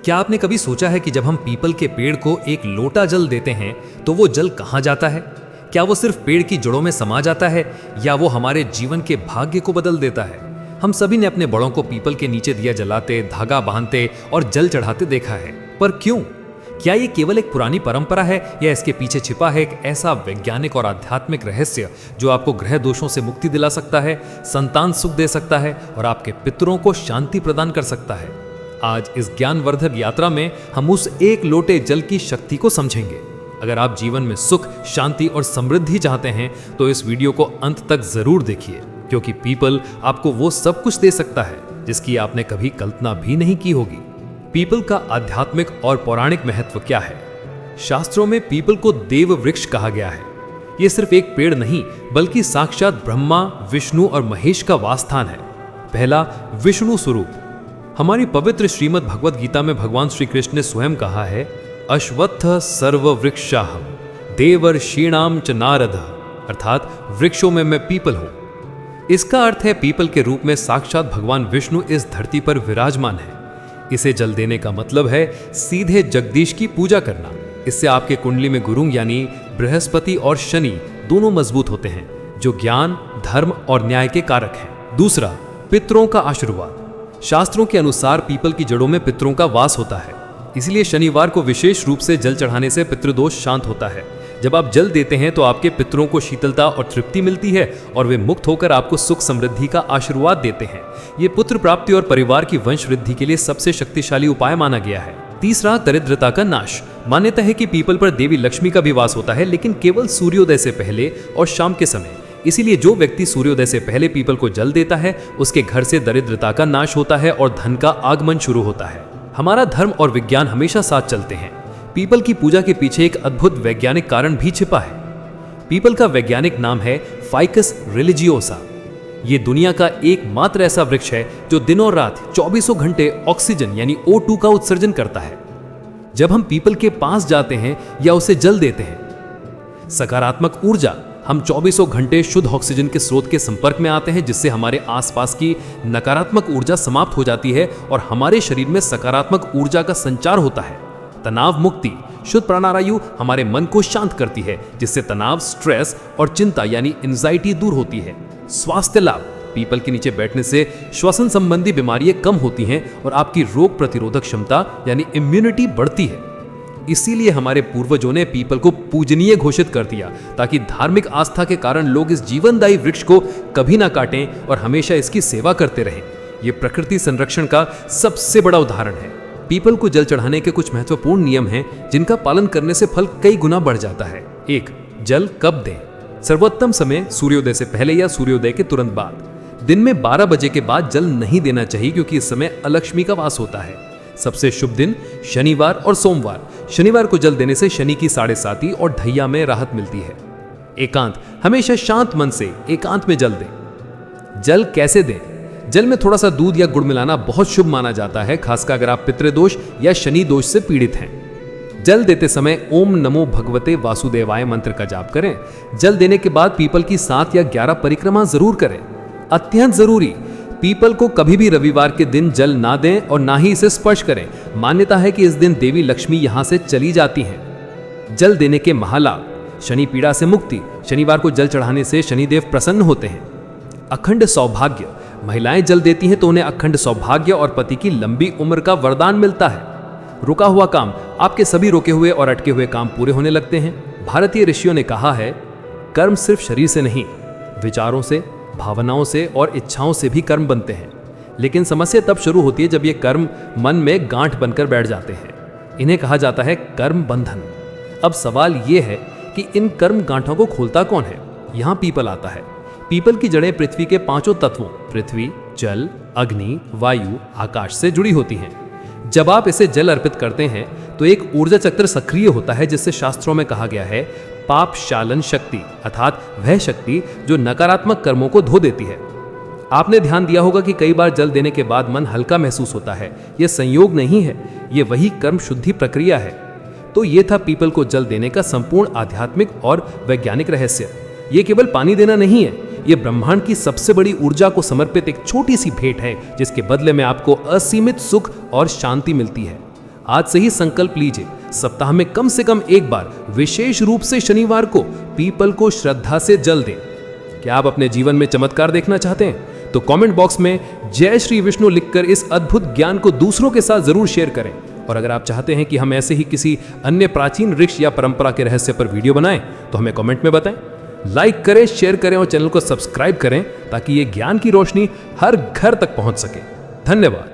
क्या आपने कभी सोचा है कि जब हम पीपल के पेड़ को एक लोटा जल देते हैं तो वो जल कहाँ जाता है? क्या वो सिर्फ पेड़ की जड़ों में समा जाता है या वो हमारे जीवन के भाग्य को बदल देता है? हम सभी ने अपने बड़ों को पीपल के नीचे दिया जलाते, धागा बांधते और जल चढ़ाते देखा है, पर क्यों? क्या ये केवल एक पुरानी परंपरा है या इसके पीछे छिपा है एक ऐसा वैज्ञानिक और आध्यात्मिक रहस्य जो आपको ग्रह दोषों से मुक्ति दिला सकता है, संतान सुख दे सकता है और आपके पितरों को शांति प्रदान कर सकता है? आज इस ज्ञानवर्धक यात्रा में हम उस एक लोटे जल की शक्ति को समझेंगे। अगर आप जीवन में सुख, शांति और समृद्धि चाहते हैं तो इस वीडियो को अंत तक जरूर देखिए, क्योंकि पीपल आपको वो सब कुछ दे सकता है जिसकी आपने कभी कल्पना भी नहीं की होगी। पीपल का आध्यात्मिक और पौराणिक महत्व क्या है? शास्त्रों में पीपल को देव वृक्ष कहा गया है। यह सिर्फ एक पेड़ नहीं बल्कि साक्षात ब्रह्मा, विष्णु और महेश का वासस्थान है। पहला, विष्णु स्वरूप। हमारी पवित्र श्रीमद् भगवद गीता में भगवान श्री कृष्ण ने स्वयं कहा है, अश्वत्थ सर्व वृक्षाहम देवर्षीणाम च नारद, अर्थात वृक्षों में मैं पीपल हूं। इसका अर्थ है पीपल के रूप में साक्षात भगवान विष्णु इस धरती पर विराजमान है। इसे जल देने का मतलब है सीधे जगदीश की पूजा करना। इससे आपके कुंडली में गुरु यानी बृहस्पति और शनि दोनों मजबूत होते हैं, जो ज्ञान, धर्म और न्याय के कारक हैं। दूसरा, पितरों का आशीर्वाद। शास्त्रों के अनुसार पीपल की जड़ों में पितरों का वास होता है, इसलिए शनिवार को विशेष रूप से जल चढ़ाने से पितृदोष शांत होता है। जब आप जल देते हैं तो आपके पितरों को शीतलता और तृप्ति मिलती है और वे मुक्त होकर आपको सुख समृद्धि का आशीर्वाद देते हैं। ये पुत्र प्राप्ति और परिवार की वंश वृद्धि के लिए सबसे शक्तिशाली उपाय माना गया है। तीसरा, दरिद्रता का नाश। मान्यता है कि पीपल पर देवी लक्ष्मी का भी वास होता है, लेकिन केवल सूर्योदय से पहले और शाम के समय। इसीलिए जो व्यक्ति सूर्योदय से पहले पीपल को जल देता है उसके घर से दरिद्रता का नाश होता है और धन का आगमन शुरू होता है। हमारा धर्म और विज्ञान हमेशा साथ चलते हैं। पीपल की पूजा के पीछे एक अद्भुत वैज्ञानिक कारण भी छिपा है। पीपल का वैज्ञानिक नाम है फाइकस रिलिजियोसा। ये दुनिया का एकमात्र ऐसा वृक्ष है जो दिनों रात 24 घंटे ऑक्सीजन यानी O2 का उत्सर्जन करता है। जब हम पीपल के पास जाते हैं या उसे जल देते हैं, सकारात्मक ऊर्जा, हम 24 घंटे शुद्ध ऑक्सीजन के स्रोत के संपर्क में आते हैं, जिससे हमारे आसपास की नकारात्मक ऊर्जा समाप्त हो जाती है और हमारे शरीर में सकारात्मक ऊर्जा का संचार होता है। तनाव मुक्ति। शुद्ध प्राणावायु हमारे मन को शांत करती है, जिससे तनाव, स्ट्रेस और चिंता यानी एंजाइटी दूर होती है। स्वास्थ्य लाभ। पीपल के नीचे बैठने से श्वसन संबंधी बीमारियां कम होती हैं और आपकी रोग प्रतिरोधक क्षमता यानी इम्यूनिटी बढ़ती है। इसीलिए हमारे पूर्वजों ने पीपल को पूजनीय घोषित कर दिया, ताकि धार्मिक आस्था के कारण लोग इस जीवनदायी वृक्ष को कभी ना काटें और हमेशा इसकी सेवा करते रहें। यह प्रकृति संरक्षण का सबसे बड़ा उदाहरण है। पीपल को जल चढ़ाने के कुछ महत्वपूर्ण नियम हैं जिनका पालन करने से फल कई गुना बढ़ जाता है। 1. जल कब दें? सर्वोत्तम समय सूर्योदय से पहले या सूर्योदय के तुरंत बाद। दिन में 12 बजे के बाद जल नहीं देना चाहिए, क्योंकि इस समय अलक्ष्मी का वास होता है। सबसे शुभ दिन शनिवार और सोमवार। शनिवार को जल देने से शनि की 7.5 और ढैया में राहत मिलती है। एकांत। हमेशा शांत मन से एकांत में जल दें। जल कैसे दें? जल में थोड़ा सा दूध या गुड़ मिलाना बहुत शुभ माना जाता है, खासकर अगर आप पितृदोष या शनि दोष से पीड़ित हैं। जल देते समय ओम नमो भगवते वासुदेवाय मंत्र का जाप करें। जल देने के बाद पीपल की 7 या 11 परिक्रमा जरूर करें। अत्यंत जरूरी, पीपल को कभी भी रविवार के दिन जल ना दें और ना ही इसे स्पर्श करें। मान्यता है कि इस दिन देवी लक्ष्मी यहां से चली जाती हैं। जल देने के महालाभ। शनि पीड़ा से मुक्ति। शनिवार को जल चढ़ाने से शनिदेव प्रसन्न होते हैं। अखंड सौभाग्य। महिलाएं जल देती हैं तो उन्हें अखंड सौभाग्य और पति की लंबी उम्र का वरदान मिलता है। रुका हुआ काम। आपके सभी रुके हुए और अटके हुए काम पूरे होने लगते हैं। भारतीय ऋषियों ने कहा है, कर्म सिर्फ शरीर से नहीं, विचारों से, भावनाओं से और इच्छाओं से भी कर्म बनते हैं। लेकिन समस्या तब शुरू होती है जब ये कर्म मन में गांठ बनकर बैठ जाते हैं। इन्हें कहा जाता है कर्म बंधन। अब सवाल ये है कि इन कर्म गांठों को खोलता कौन है? यहाँ पीपल आता है। पीपल की जड़ें पृथ्वी के 5 तत्वों पृथ्वी, जल, अग्नि, वायु, आकाश से जुड़ी होती हैं। जब आप इसे जल अर्पित करते हैं तो एक ऊर्जा चक्र सक्रिय होता है, जिससे शास्त्रों में कहा गया है पाप शालन शक्ति, अर्थात वह शक्ति जो नकारात्मक कर्मों को धो देती है। आपने ध्यान दिया होगा कि कई बार जल देने के बाद मन हल्का महसूस होता है। यह संयोग नहीं है, यह वही कर्म शुद्धि प्रक्रिया है। तो यह था पीपल को जल देने का संपूर्ण आध्यात्मिक और वैज्ञानिक रहस्य। यह केवल पानी देना नहीं है, यह ब्रह्मांड की सबसे बड़ी ऊर्जा को समर्पित एक छोटी सी भेंट है, जिसके बदले में आपको असीमित सुख और शांति मिलती है। आज से ही संकल्प लीजिए, सप्ताह में कम से कम एक बार, विशेष रूप से शनिवार को, पीपल को श्रद्धा से जल दें। क्या आप अपने जीवन में चमत्कार देखना चाहते हैं? तो कमेंट बॉक्स में जय श्री विष्णु लिखकर इस अद्भुत ज्ञान को दूसरों के साथ जरूर शेयर करें। और अगर आप चाहते हैं कि हम ऐसे ही किसी अन्य प्राचीन ऋषि या परंपरा के रहस्य पर वीडियो बनाएं, तो हमें कमेंट में बताएं। लाइक करें, शेयर करें और चैनल को सब्सक्राइब करें ताकि ये ज्ञान की रोशनी हर घर तक पहुंच सके। धन्यवाद।